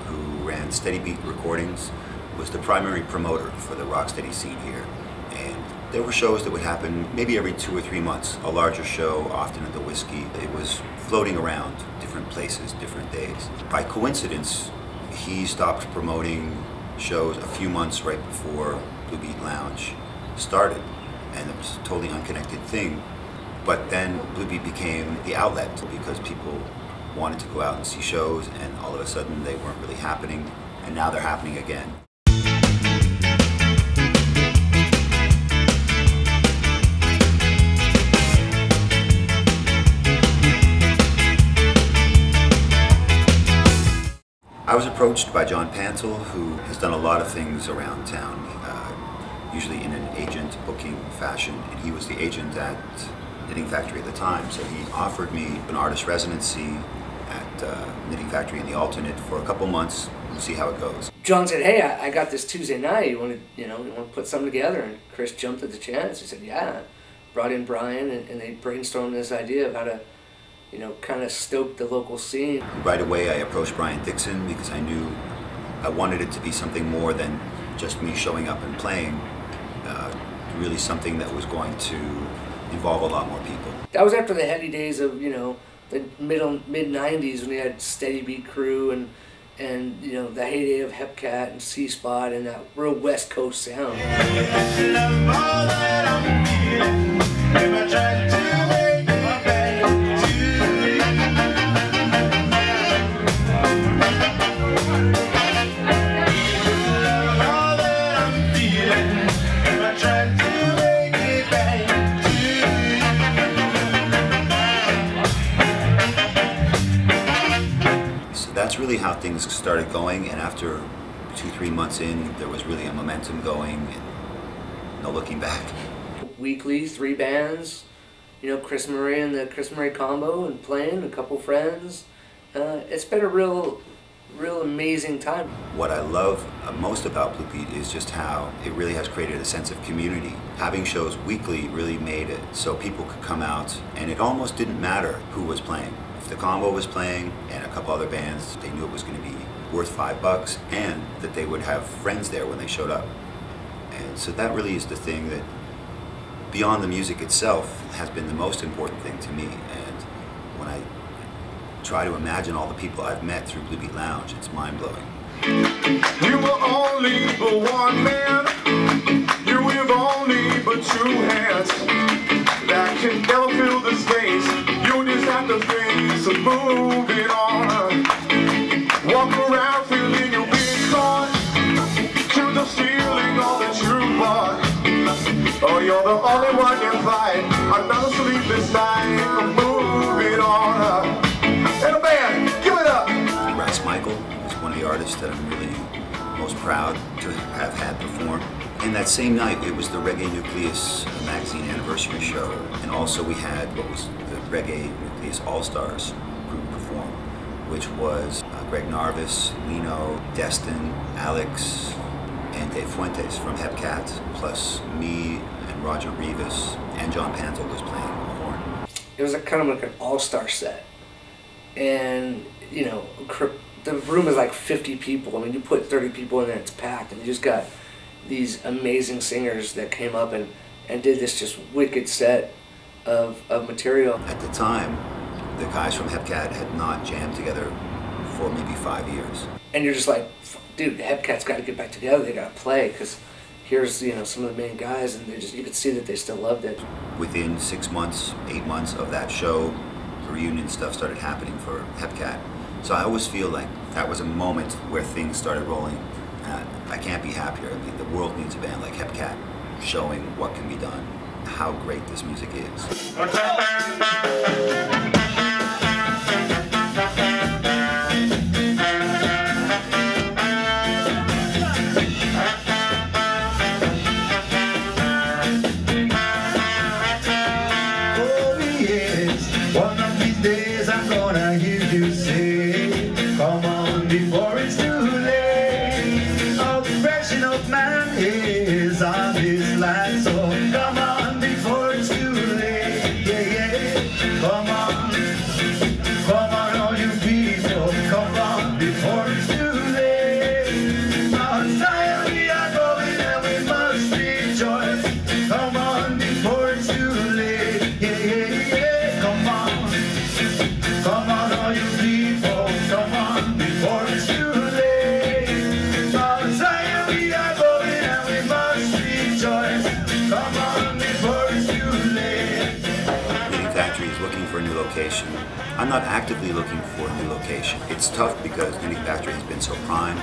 Who ran Steady Beat Recordings, was the primary promoter for the rocksteady scene here. And there were shows that would happen maybe every 2 or 3 months, a larger show, often at the Whiskey. It was floating around different places, different days. By coincidence, he stopped promoting shows a few months right before Blue Beat Lounge started, and it was a totally unconnected thing. But then Blue Beat became the outlet because people wanted to go out and see shows, and all of a sudden they weren't really happening, and now they're happening again. I was approached by John Pantel, who has done a lot of things around town, usually in an agent booking fashion, and he was the agent at Knitting Factory at the time, so he offered me an artist residency at Knitting Factory in the Alternate for a couple months. We'll see how it goes. John said, "Hey, I got this Tuesday night. You want to put something together?" And Chris jumped at the chance. He said, "Yeah." Brought in Brian, and they brainstormed this idea of how to, kind of stoke the local scene. Right away, I approached Brian Dixon because I knew I wanted it to be something more than just me showing up and playing. Really something that was going to involve a lot more people. That was after the heady days of, the mid-90s when we had Steady Beat Crew and the heyday of Hepcat and C-Spot and that real West Coast sound. That's really how things started going, and after 2-3 months in, there was really a momentum going and no looking back. Weekly, 3 bands, Chris Murray and the Chris Murray combo, and playing, a couple friends. It's been a real amazing time. What I love most about Blue Beat is just how it really has created a sense of community. Having shows weekly really made it so people could come out, and it almost didn't matter who was playing. If the combo was playing and a couple other bands, they knew it was going to be worth $5 and that they would have friends there when they showed up. And so that really is the thing that, beyond the music itself, has been the most important thing to me. And when I try to imagine all the people I've met through Blue Beat Lounge, it's mind-blowing. You were only but one man, you with only but 2 hands that can never fill the space. You just have to face and move it on. Walk around feeling your big heart, to the stealing all that you bought. Oh, you're the only one you fight. Another sleepless night, move it on. And a band, give it up! Bryce Michael is one of the artists that I'm really most proud to have had perform. And that same night, it was the Reggae Nucleus magazine anniversary show, and also we had what was the Reggae Nucleus All-stars group perform, which was Greg Narvis, Lino, Destin, Alex, and Dave Fuentes from Hepcat, plus me and Roger Rivas, and John Pantel was playing horn. It was kind of like an all-star set, and the room is like 50 people. I mean, you put 30 people in there, it's packed, and you just got these amazing singers that came up and did this just wicked set of material. At the time, the guys from Hepcat had not jammed together for maybe 5 years. And you're just like, dude, Hepcat's got to get back together, they got to play, because here's some of the main guys, and you could see that they still loved it. Within 6 months, 8 months of that show, the reunion stuff started happening for Hepcat. So I always feel like that was a moment where things started rolling. I can't be happier. I mean, the world needs a band like Hepcat showing what can be done, how great this music is. Oh yes, one of these days I'm gonna hear you say, come on before it's too late. All the fresh and all of man is on this land. So come on before it's too late. Yeah, yeah. Come on, all you people. Come on before it's too late. Mount Zion we are going and we must rejoice. Come on before it's too late. Yeah, yeah, yeah. Come on, all you people. Come on before it's too late. Mount Zion we are going and we must rejoice. Come on before it's too late. Knitting Factory is looking for a new location. I'm not actively looking for a new location. It's tough because Knitting Factory has been so prime.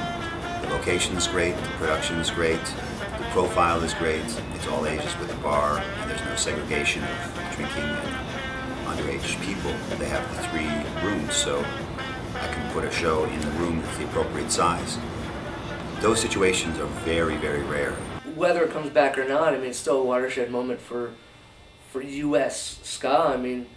The location is great, the production is great, the profile is great. It's all ages with a bar, and there's no segregation of drinking and underage people. They have the 3 rooms, so I can put a show in the room that's the appropriate size. Those situations are very, very rare. Whether it comes back or not, I mean, it's still a watershed moment for U.S. ska. I mean,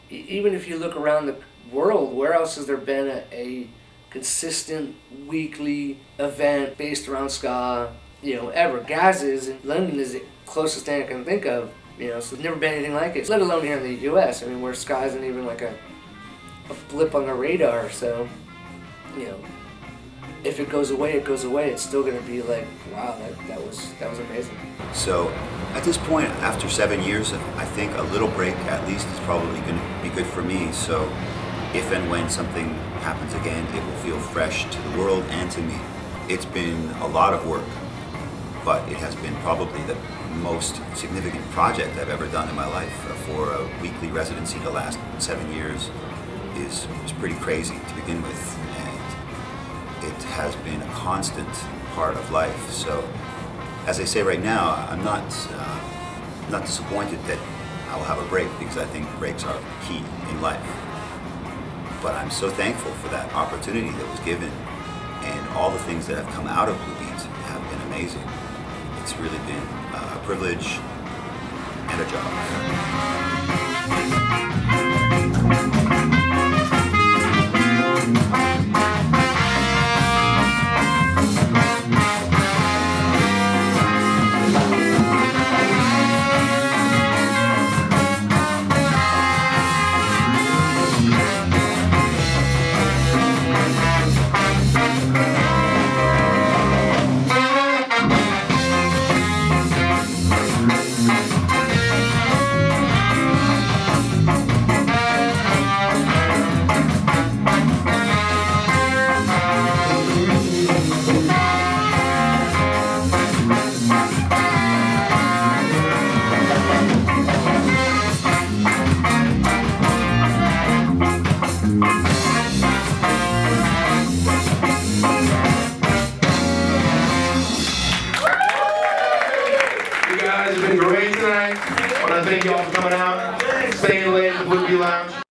even if you look around the world, where else has there been a consistent weekly event based around ska, you know, ever? Gaz's in London is the closest thing I can think of, you know, so there's never been anything like it, let alone here in the U.S. I mean, where ska isn't even like a blip on the radar, so, you know, if it goes away, it goes away. It's still going to be like, wow, that was amazing. So at this point, after 7 years, I think a little break at least is probably going to be good for me. So if and when something happens again, it will feel fresh to the world and to me. It's been a lot of work, but it has been probably the most significant project I've ever done in my life. For a weekly residency to last 7 years is pretty crazy to begin with. It has been a constant part of life. So, as I say right now, I'm not disappointed that I will have a break, because I think breaks are key in life. But I'm so thankful for that opportunity that was given, and all the things that have come out of Blue Beat have been amazing. It's really been a privilege and a job. You guys have been great tonight. I want to thank you all for coming out, staying late at the Blue Bee Lounge.